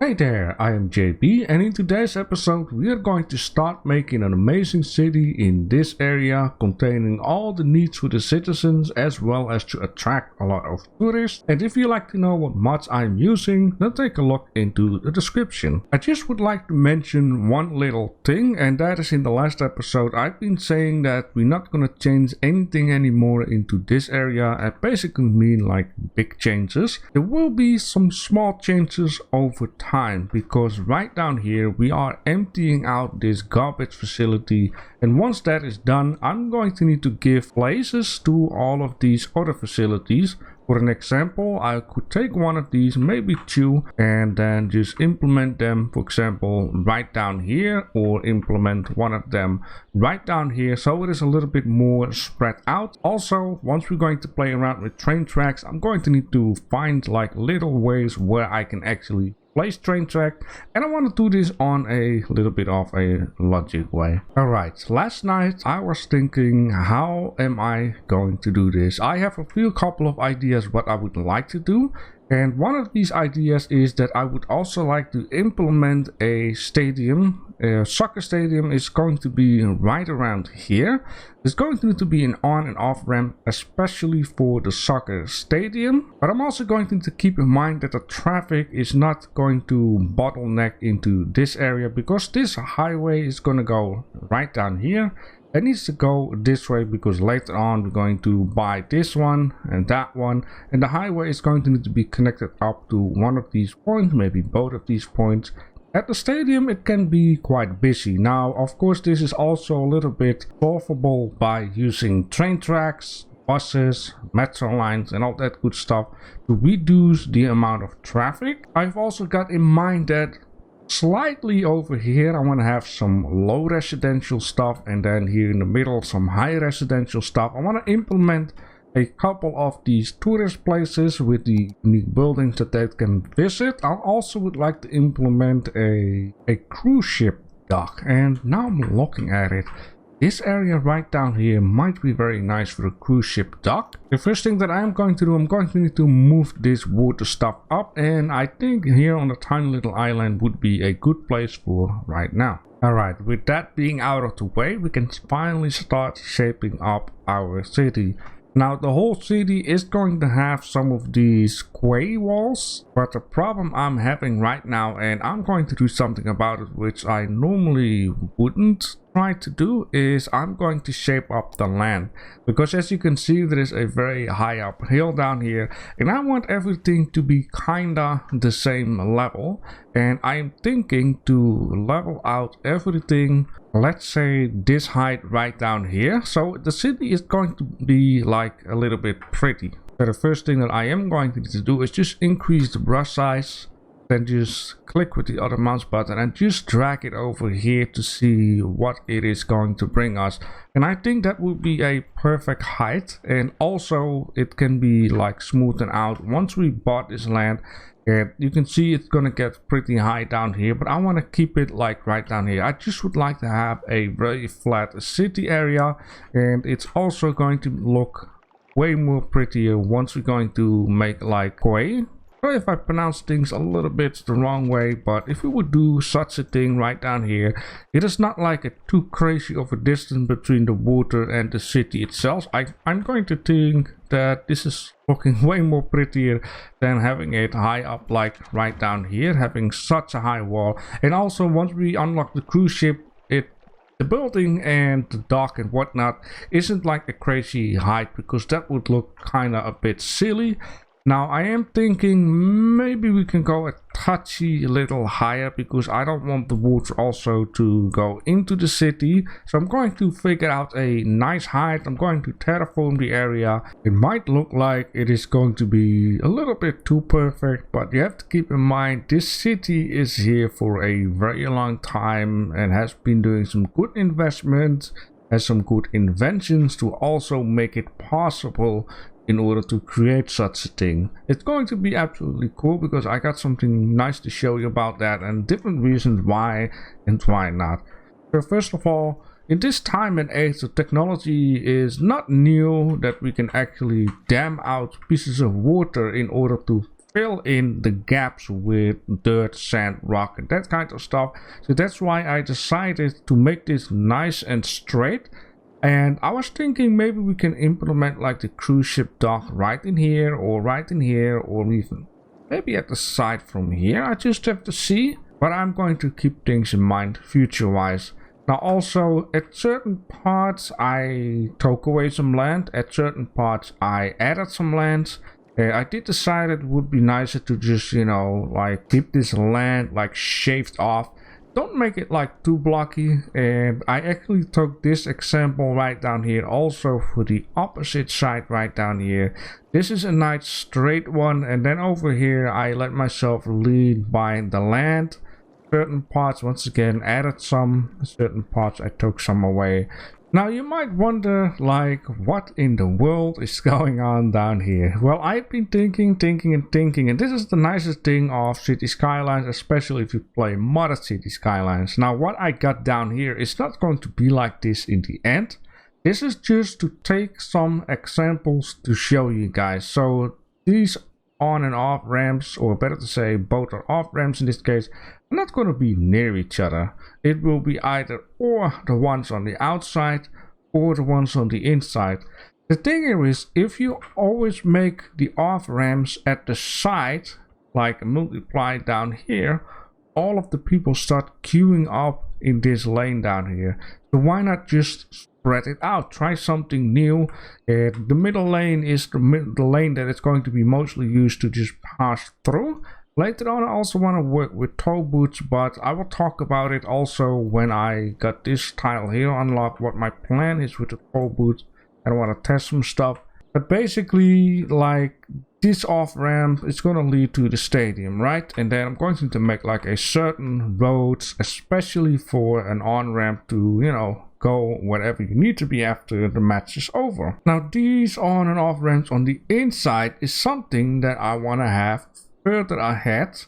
Hey there, I am JB, and in today's episode we are going to start making an amazing city in this area containing all the needs for the citizens as well as to attract a lot of tourists. And if you like to know what mods I'm using, then take a look into the description. I just would like to mention one little thing, and that is in the last episode I've been saying that we're not gonna change anything anymore into this area. I basically mean like big changes. There will be some small changes over time because right down here we are emptying out this garbage facility, and once that is done I'm going to need to give places to all of these other facilities. For an example, I could take one of these, maybe two, and then just implement them, for example, right down here, or implement one of them right down here, so it is a little bit more spread out. Also, once we're going to play around with train tracks, I'm going to need to find like little ways where I can actually place train track, and I want to do this on a little bit of a logic way. Alright, last night I was thinking, how am I going to do this? I have a couple of ideas what I would like to do, and one of these ideas is that I would also like to implement a stadium. A soccer stadium is going to be right around here. There's going to need to be an on and off ramp, especially for the soccer stadium. But I'm also going to need to keep in mind that the traffic is not going to bottleneck into this area, because this highway is going to go right down here. It needs to go this way because later on we're going to buy this one and that one, and the highway is going to need to be connected up to one of these points, maybe both of these points. At the stadium it can be quite busy. Now of course this is also a little bit solvable by using train tracks, buses, metro lines and all that good stuff to reduce the amount of traffic. I've also got in mind that slightly over here I want to have some low residential stuff, and then here in the middle some high residential stuff. I want to implement a couple of these tourist places with the unique buildings that they can visit. I also would like to implement a cruise ship dock, and now I'm looking at it, this area right down here might be very nice for a cruise ship dock. The first thing that I'm going to do, I'm going to need to move this water stuff up, and I think here on the tiny little island would be a good place for right now. Alright, with that being out of the way, we can finally start shaping up our city. Now the whole city is going to have some of these quay walls, but the problem I'm having right now, and I'm going to do something about it which I normally wouldn't try to do, is I'm going to shape up the land, because as you can see there is a very high up hill down here, and I want everything to be kinda the same level, and I'm thinking to level out everything, let's say this height right down here, so the city is going to be like a little bit pretty. So the first thing that I am going to need to do is just increase the brush size, then just click with the other mouse button and just drag it over here to see what it is going to bring us. And I think that would be a perfect height, and also it can be like smoothed out once we bought this land. And you can see it's gonna get pretty high down here, but I want to keep it like right down here. I just would like to have a very flat city area, and it's also going to look way more prettier once we're going to make like quay. Sorry if I pronounce things a little bit the wrong way, but if we would do such a thing right down here, it is not like a too crazy of a distance between the water and the city itself. I'm going to think that this is looking way more prettier than having it high up like right down here, having such a high wall. And also once we unlock the cruise ship, the building and the dock and whatnot isn't like a crazy height, because that would look kind of a bit silly. Now I am thinking maybe we can go a touchy little higher, because I don't want the water also to go into the city. So I'm going to figure out a nice height. I'm going to terraform the area. It might look like it is going to be a little bit too perfect, but you have to keep in mind this city is here for a very long time and has been doing some good investments, has some good inventions to also make it possible in order to create such a thing. It's going to be absolutely cool, because I got something nice to show you about that and different reasons why and why not. So first of all, in this time and age, the technology is not new that we can actually dam out pieces of water in order to fill in the gaps with dirt, sand, rock, and that kind of stuff. So that's why I decided to make this nice and straight. And I was thinking maybe we can implement like the cruise ship dock right in here, or even maybe at the side from here. I just have to see, but I'm going to keep things in mind future wise. Now also, at certain parts I took away some land, at certain parts I added some land. I did decide it would be nicer to just, you know, like keep this land like shaved off. Don't make it like too blocky. And I actually took this example right down here also for the opposite side right down here. This is a nice straight one, and then over here I let myself lead by the land. Certain parts once again added some, certain parts I took some away. Now you might wonder, like, what in the world is going on down here? Well, I've been thinking, and this is the nicest thing of Cities Skylines, especially if you play modded Cities Skylines. Now what I got down here is not going to be like this in the end. This is just to take some examples to show you guys. So these on and off ramps, or better to say both are off ramps in this case, are not going to be near each other. It will be either or the ones on the outside or the ones on the inside. The thing here is, if you always make the off ramps at the side, like multiply down here, all of the people start queuing up in this lane down here. So why not just spread it out? Try something new. The middle lane is the lane that is going to be mostly used to just pass through. Later on I also want to work with tow booths, but I will talk about it also when I got this tile here unlocked, what my plan is with the tow booths. I want to test some stuff. But basically, like, this off ramp is going to lead to the stadium, right? And then I'm going to make like a certain roads, especially for an on ramp to, you know, go wherever you need to be after the match is over. Now these on and off ramps on the inside is something that I want to have further ahead,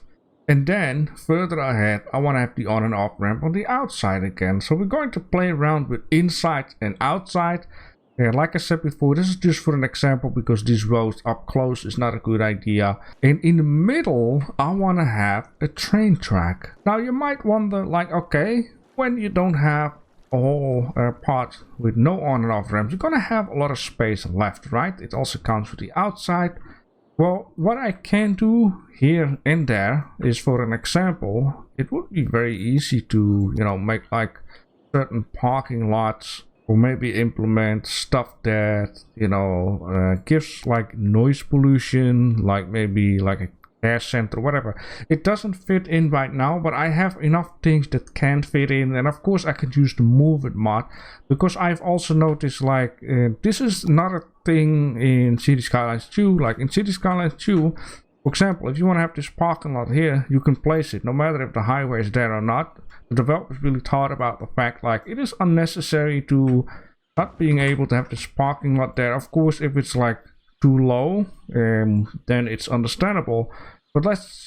and then further ahead I want to have the on and off ramp on the outside again. So we're going to play around with inside and outside. Like I said before, this is just for an example because this road up close is not a good idea. And in the middle I want to have a train track. Now you might wonder, like, okay, when you don't have a whole part with no on and off ramps, you're gonna have a lot of space left, right? It also counts for the outside. Well, what I can do here and there is, for an example, it would be very easy to, you know, make like certain parking lots, or maybe implement stuff that, you know, gives like noise pollution, like maybe like a care center, whatever. It doesn't fit in right now, but I have enough things that can fit in. And of course I could use the move it mod, because I've also noticed, like, this is another thing in Cities Skylines 2. Like in Cities Skylines 2, for example, if you want to have this parking lot here, you can place it no matter if the highway is there or not. The developers really thought about the fact, like, it is unnecessary to not being able to have this parking lot there. Of course, if it's like too low, then it's understandable. But let's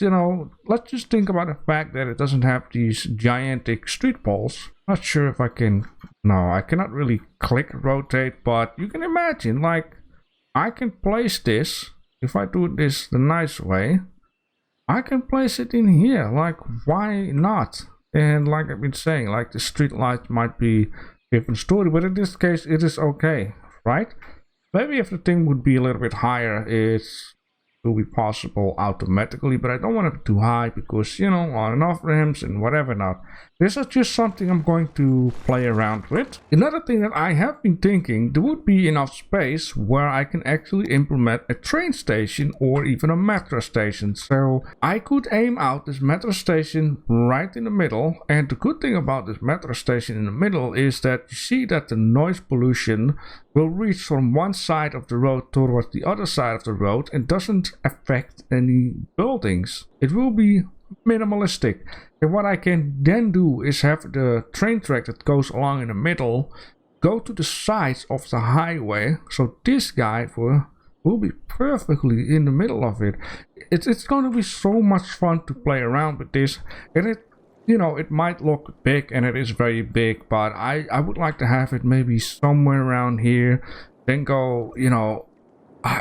just think about the fact that it doesn't have these gigantic street poles. Not sure if I can. No, I cannot really click rotate, but you can imagine, like, I can place this. If I do this the nice way, I can place it in here. Like, why not? And like I've been saying, like, the street lights might be a different story, but in this case it is okay, right? Maybe if the thing would be a little bit higher, it will be possible automatically, but I don't want it too high because, you know, on and off ramps and whatever not. This is just something I'm going to play around with. Another thing that I have been thinking, there would be enough space where I can actually implement a train station or even a metro station. So I could aim out this metro station right in the middle. And the good thing about this metro station in the middle is that you see that the noise pollution will reach from one side of the road towards the other side of the road and doesn't affect any buildings. It will be minimalistic. And what I can then do is have the train track that goes along in the middle go to the sides of the highway, so this guy will be perfectly in the middle of it. It's going to be so much fun to play around with this. And it, you know, it might look big, and it is very big, but I would like to have it maybe somewhere around here, then go, you know,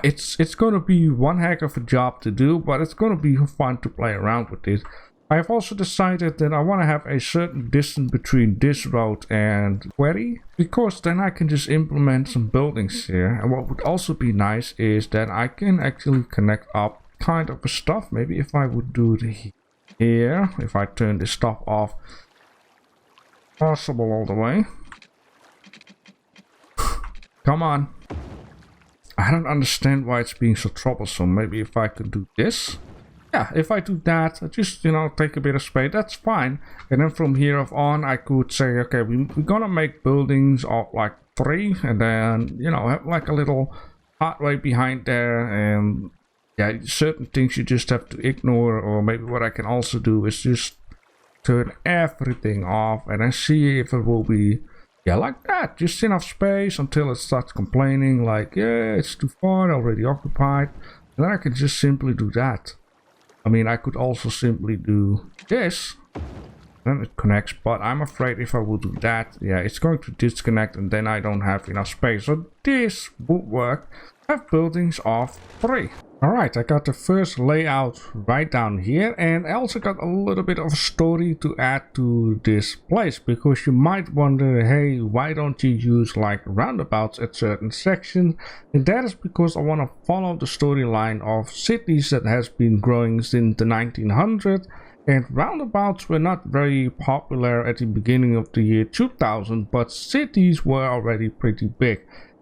it's gonna be one heck of a job to do, but it's gonna be fun to play around with it. I've also decided that I want to have a certain distance between this road and quarry, because then I can just implement some buildings here. And what would also be nice is that I can actually connect up kind of a stuff. Maybe if I would do it here, if I turn this stuff off, possible all the way. Come on. I don't understand why it's being so troublesome. Maybe if I could do this. Yeah, if I do that, just, you know, take a bit of space, that's fine. And then from here on, I could say, okay, we're gonna make buildings of like 3, and then, you know, have like a little pathway behind there. And yeah, certain things you just have to ignore. Or maybe what I can also do is just turn everything off and then see if it will be, yeah, like that. Just enough space until it starts complaining like, yeah, it's too far, already occupied. And then I can just simply do that. I mean, I could also simply do this, then it connects, but I'm afraid if I will do that, yeah, it's going to disconnect and then I don't have enough space. So this would work. I have buildings of 3. Alright, I got the first layout right down here, and I also got a little bit of a story to add to this place, because you might wonder, hey, why don't you use like roundabouts at certain sections? And that is because I want to follow the storyline of cities that has been growing since the 1900s, and roundabouts were not very popular at the beginning of the year 2000, but cities were already pretty big.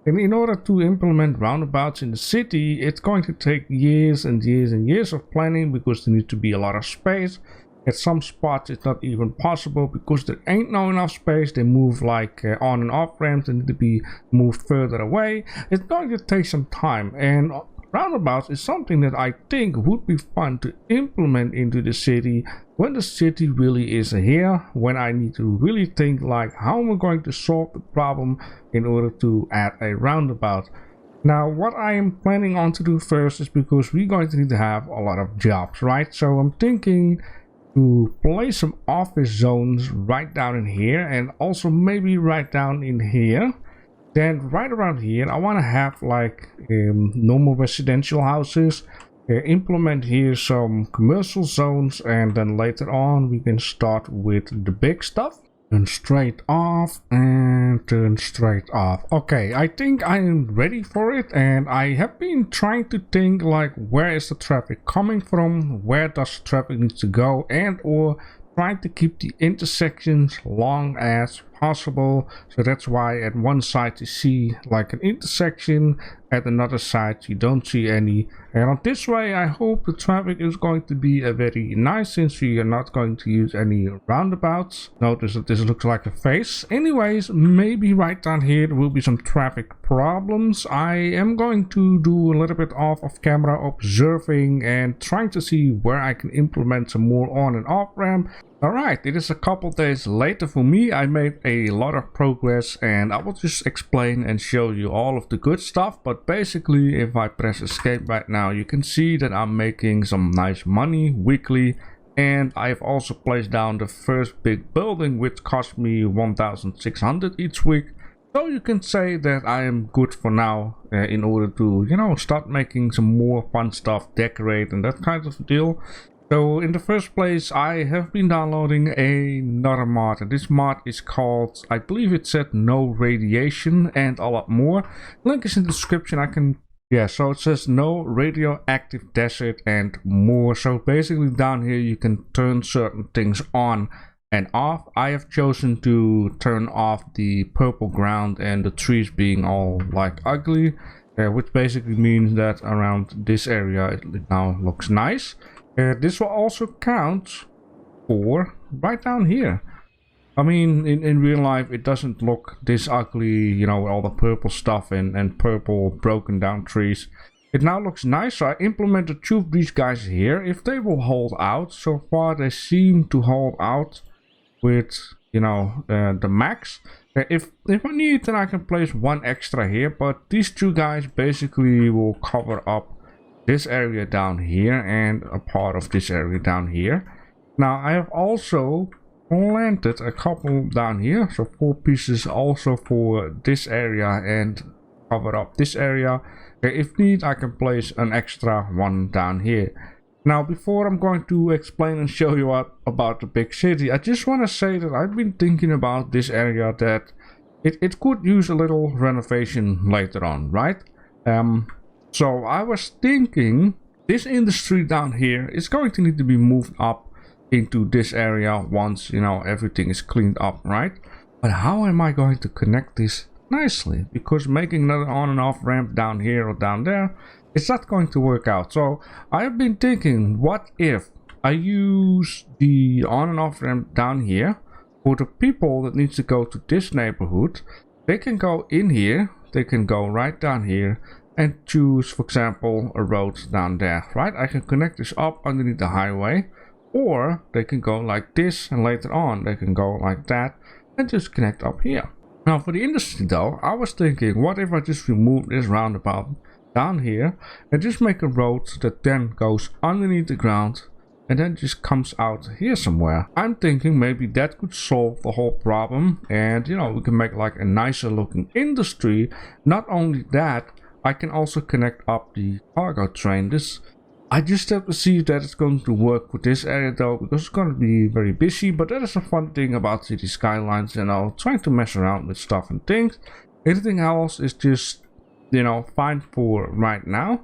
And in order to implement roundabouts in the city, it's going to take years and years and years of planning, because there needs to be a lot of space. At some spots it's not even possible because there ain't no enough space. They move like on and off ramps and need to be moved further away. It's going to take some time, and roundabouts is something that I think would be fun to implement into the city when the city really is here, when I need to really think like how am I going to solve the problem in order to add a roundabout. Now what I am planning on to do first is, because we're going to need to have a lot of jobs, right? So I'm thinking to place some office zones right down in here, and also maybe right down in here. Then right around here I want to have like normal residential houses, implement here some commercial zones, and then later on we can start with the big stuff. Turn straight off and turn straight off. Okay, I think I am ready for it, and I have been trying to think like, where is the traffic coming from, where does the traffic need to go, and or trying to keep the intersections long as possible. So that's why at one side you see like an intersection, at another side you don't see any. And on this way I hope the traffic is going to be a very nice, since we are not going to use any roundabouts. Notice that this looks like a face. Anyways, maybe right down here there will be some traffic problems. I am going to do a little bit of camera observing and trying to see where I can implement some more on and off ramp. Alright, it is a couple days later for me. I made a lot of progress, and I will just explain and show you all of the good stuff. But basically, if I press escape right now, you can see that I'm making some nice money weekly. And I've also placed down the first big building, which cost me 1,600 each week. So you can say that I am good for now, in order to, you know, start making some more fun stuff, decorate and that kind of deal. So in the first place, I have been downloading another mod, and this mod is called, I believe it said no radiation and a lot more. Link is in the description. I can, yeah, so it says no radioactive desert and more. So basically down here you can turn certain things on and off. I have chosen to turn off the purple ground and the trees being all like ugly, which basically means that around this area it now looks nice. This will also count for right down here. I mean, in real life it doesn't look this ugly, you know, with all the purple stuff and purple broken down trees. It now looks nice, so I implemented 2 of these guys here. If they will hold out, so far they seem to hold out with, you know, the max. If I need, then I can place 1 extra here, but these 2 guys basically will cover up this area down here and a part of this area down here. Now I have also planted a couple down here, so 4 pieces also for this area and cover up this area. Okay, if need, I can place an extra one down here. Now, before I'm going to explain and show you about the big city, I just want to say that I've been thinking about this area that it could use a little renovation later on, right? So I was thinking this industry down here is going to need to be moved up into this area once, you know, everything is cleaned up, right? But how am I going to connect this nicely? Because making another on and off ramp down here or down there, it's not going to work out. So I've been thinking, what if I use the on and off ramp down here for the people that needs to go to this neighborhood? They can go in here, they can go right down here and choose, for example, a road down there, right? I can connect this up underneath the highway, or they can go like this, and later on they can go like that and just connect up here. Now for the industry though, I was thinking, what if I just remove this roundabout down here and just make a road that then goes underneath the ground and then just comes out here somewhere. I'm thinking maybe that could solve the whole problem, and you know, we can make like a nicer looking industry. Not only that, I can also connect up the cargo train. I just have to see if that is going to work for this area though, because it's going to be very busy. But that is a fun thing about Cities Skylines, you know, trying to mess around with stuff and things. Anything else is just, you know, fine for right now.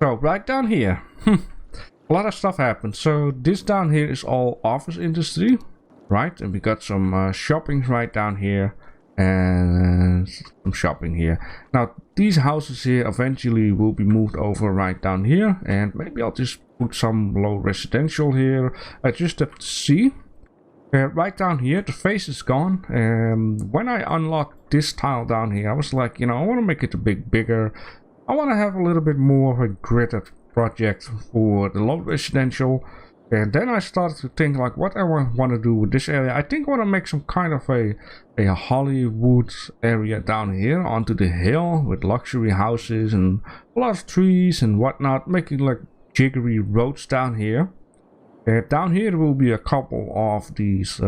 So right down here, a lot of stuff happens. So this down here is all office industry, right? And we got some shopping right down here and some shopping here. Now these houses here eventually will be moved over right down here, and maybe I'll just put some low residential here. I just have to see. Right down here, the face is gone. When I unlocked this tile down here, I was like, you know, I want to make it a bit bigger. I want to have a little bit more of a gridded project for the low residential. And then I started to think like what I want to do with this area. I think I want to make some kind of a Hollywood area down here onto the hill with luxury houses and a lot of trees and whatnot, making like jiggery roads down here. Down here there will be a couple of these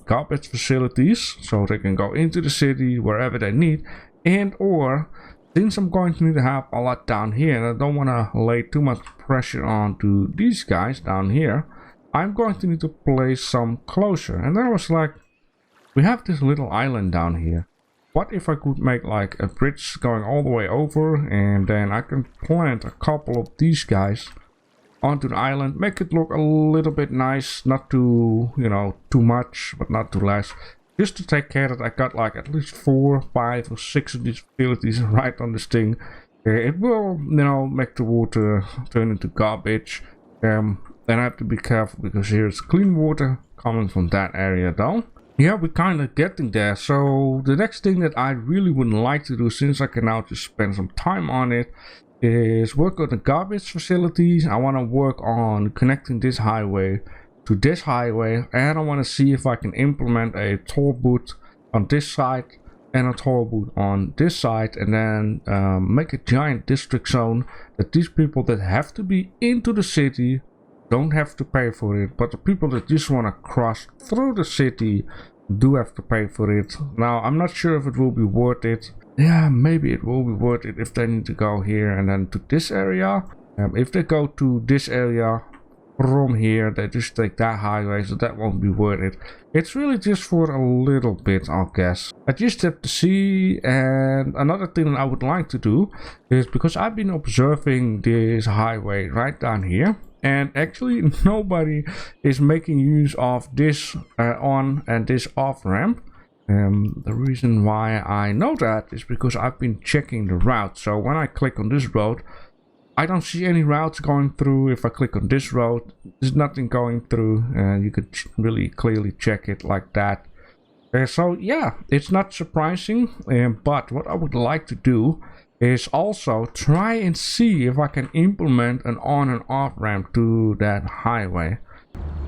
garbage facilities, so they can go into the city wherever they need, and or since I'm going to need to have a lot down here and I don't want to lay too much pressure onto these guys down here, I'm going to need to place some closer. And then I was like, we have this little island down here. What if I could make like a bridge going all the way over, and then I can plant a couple of these guys onto the island, make it look a little bit nice, not too, you know, too much, but not too less. Just to take care that I got like at least 4, 5 or 6 of these facilities right on this thing. It will, you know, make the water turn into garbage. Then I have to be careful because here's clean water coming from that area though. Yeah, we're kind of getting there. So the next thing that I really would like to do, since I can now just spend some time on it, is work on the garbage facilities. I want to work on connecting this highway to this highway, and I want to see if I can implement a toll booth on this side and a toll booth on this side, and then make a giant district zone that these people that have to be into the city don't have to pay for it, but the people that just want to cross through the city do have to pay for it. Now I'm not sure if it will be worth it. Yeah, maybe it will be worth it if they need to go here and then to this area. If they go to this area from here, they just take that highway, so that won't be worth it. It's really just for a little bit, I guess. I just have to see. And another thing that I would like to do is, because I've been observing this highway right down here, and actually nobody is making use of this on and this off ramp. The reason why I know that is because I've been checking the route. So when I click on this road, I don't see any routes going through. If I click on this road, there's nothing going through, and you could really clearly check it like that. So yeah, it's not surprising, but what I would like to do is also try and see if I can implement an on and off ramp to that highway.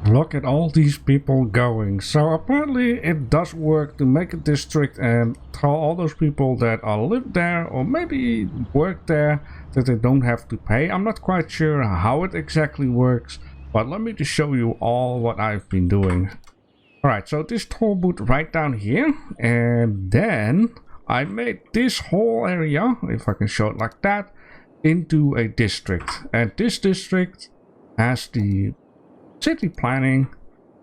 Look at all these people going. So apparently it does work to make a district and tell all those people that live there or maybe work there that they don't have to pay. I'm not quite sure how it exactly works, but let me just show you all what I've been doing. Alright, so this toll booth right down here, and then I made this whole area, if I can show it like that, into a district, and this district has the city planning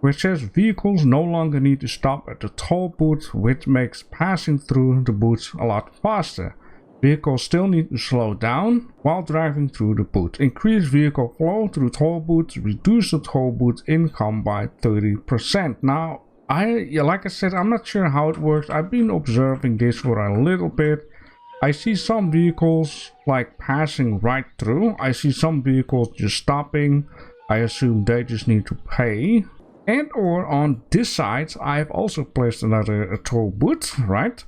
which says vehicles no longer need to stop at the toll booth, which makes passing through the booth a lot faster. Vehicles still need to slow down while driving through the booth. Increase vehicle flow through toll booths, reduce the toll booth income by 30%. Now, like I said, I'm not sure how it works. I've been observing this for a little bit. I see some vehicles like passing right through. I see some vehicles just stopping. I assume they just need to pay. And or on this side, I've also placed another toll booth, right?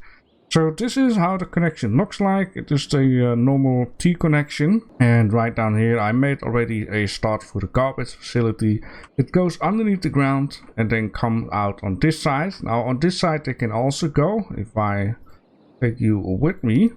So this is how the connection looks like. It is the normal T connection. And right down here, I made already a start for the garbage facility. It goes underneath the ground and then comes out on this side. Now on this side, they can also go, if I take you with me.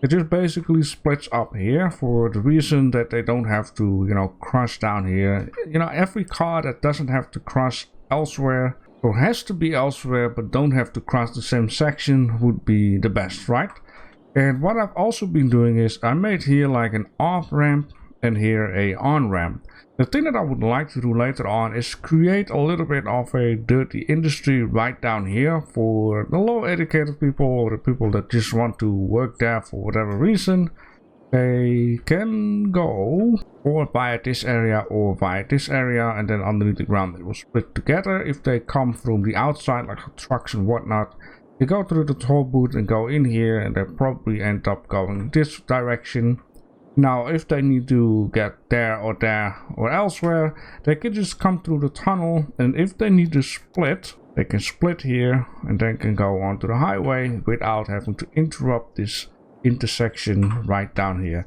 It just basically splits up here for the reason that they don't have to, you know, cross down here. You know, every car that doesn't have to cross elsewhere or has to be elsewhere but don't have to cross the same section would be the best, right? And what I've also been doing is I made here like an off ramp and here a on ramp. The thing that I would like to do later on is create a little bit of a dirty industry right down here for the low educated people or the people that just want to work there for whatever reason. They can go or via this area or via this area, and then underneath the ground they will split together. If they come from the outside like trucks and whatnot, they go through the toll booth and go in here, and they probably end up going this direction. Now if they need to get there or elsewhere, they can just come through the tunnel, and if they need to split, they can split here and then can go onto the highway without having to interrupt this intersection right down here.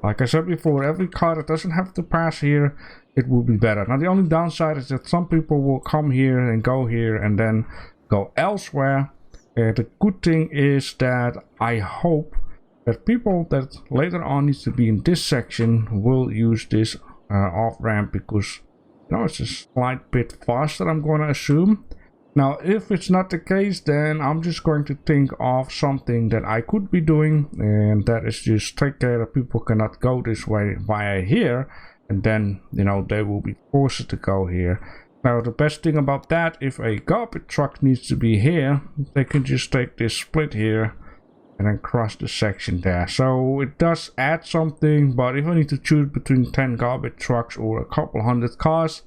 Like I said before, every car that doesn't have to pass here, it will be better. Now the only downside is that some people will come here and go here and then go elsewhere. The good thing is that I hope that people that later on needs to be in this section will use this off ramp, because you know it's a slight bit faster, I'm going to assume. Now if it's not the case, then I'm just going to think of something that I could be doing, and that is just take care that people cannot go this way via here, and then you know they will be forced to go here. Now the best thing about that, if a garbage truck needs to be here, they can just take this split here and then cross the section there. So it does add something, but if I need to choose between 10 garbage trucks or a couple hundred cars,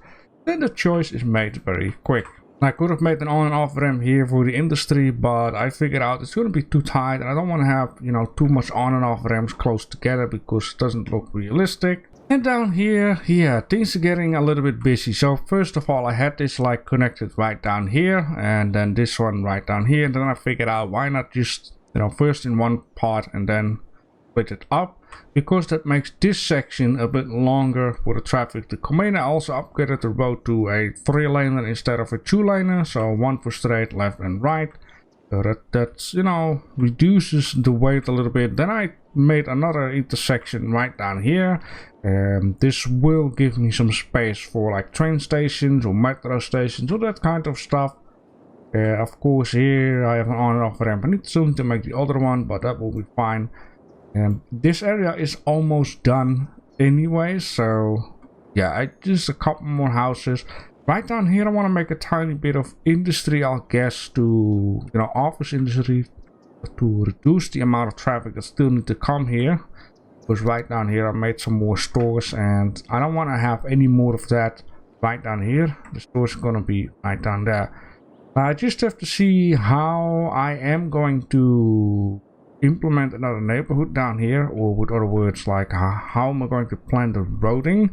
then the choice is made very quick. I could have made an on and off ramp here for the industry, but I figured out it's going to be too tight, and I don't want to have, you know, too much on and off ramps close together because it doesn't look realistic. And down here, yeah, things are getting a little bit busy. So first of all, I had this like connected right down here, and then this one right down here, and then I figured out why not just, you know, first in one part and then split it up, because that makes this section a bit longer for the traffic to come in. I also upgraded the road to a 3-laner instead of a 2-laner, so one for straight, left and right. So that's, you know, reduces the weight a little bit. Then I made another intersection right down here. This will give me some space for like train stations or metro stations or that kind of stuff. Of course here I have an on and off ramp. I need soon to make the other one, but that will be fine. This area is almost done anyway, so yeah, just a couple more houses. Right down here I want to make a tiny bit of industry, I guess, to, you know, office industry, to reduce the amount of traffic that still need to come here. Because right down here I made some more stores, and I don't want to have any more of that right down here. The store's gonna be right down there. I just have to see how I am going to implement another neighborhood down here, or with other words, like how am I going to plan the roading?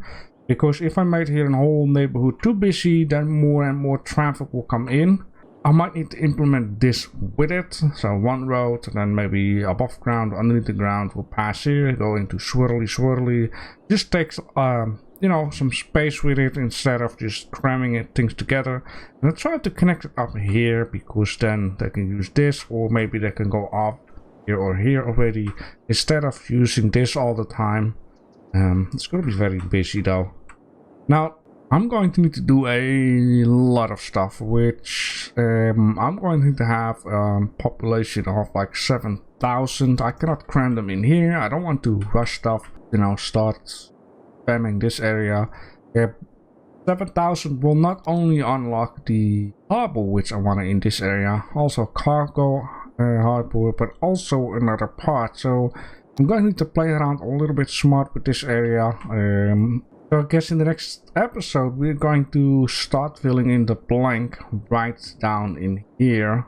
Because if I made here a whole neighborhood too busy, then more and more traffic will come in. I might need to implement this with it. So one road, and then maybe above ground, underneath the ground will pass here, go into swirly. Just takes you know, some space with it instead of just cramming things together. And I try to connect it up here, because then they can use this, or maybe they can go off here or here already instead of using this all the time. It's going to be very busy though. Now I'm going to need to do a lot of stuff, which I'm going to need to have population of like 7 7,000. I cannot cram them in here. I don't want to rush stuff, you know, start spamming this area. 7,000 will not only unlock the harbor, which I want in this area, also cargo harbor, but also another part. So I'm going to need to play around a little bit smart with this area. So I guess in the next episode we're going to start filling in the blank right down in here.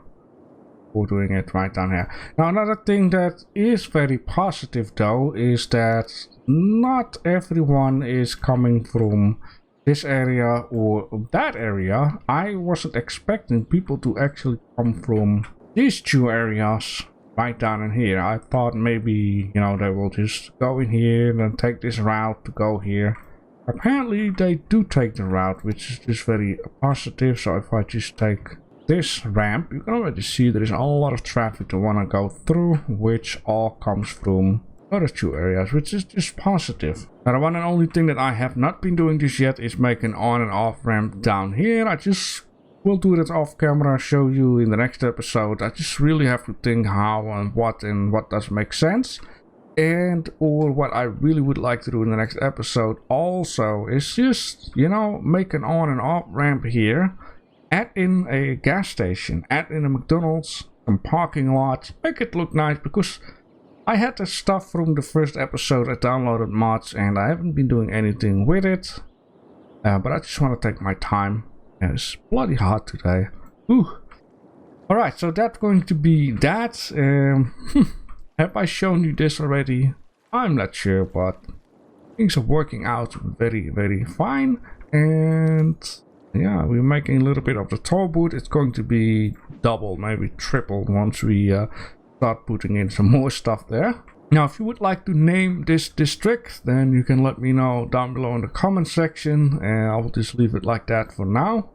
We're doing it right down here. Now another thing that is very positive though is that not everyone is coming from this area or that area. I wasn't expecting people to actually come from these two areas right down in here. I thought maybe, you know, they will just go in here and then take this route to go here. Apparently they do take the route, which is just very positive. So if I just take this ramp, you can already see there is a lot of traffic to want to go through, which all comes from other two areas, which is just positive. Now the one and only thing that I have not been doing just yet is make an on and off ramp down here. I just will do that off camera, show you in the next episode. I just really have to think how and what does make sense. And or what I really would like to do in the next episode also is just, you know, make an on and off ramp here. Add in a gas station, add in a McDonald's, some parking lots, make it look nice, because I had the stuff from the first episode. I downloaded mods and I haven't been doing anything with it. But I just want to take my time. And it's bloody hot today. Ooh. Alright, so that's going to be that. Have I shown you this already? I'm not sure, but things are working out very, very fine. And yeah, we're making a little bit of the toll booth. It's going to be double, maybe triple once we start putting in some more stuff there. Now, if you would like to name this district, then you can let me know down below in the comment section, and I will just leave it like that for now.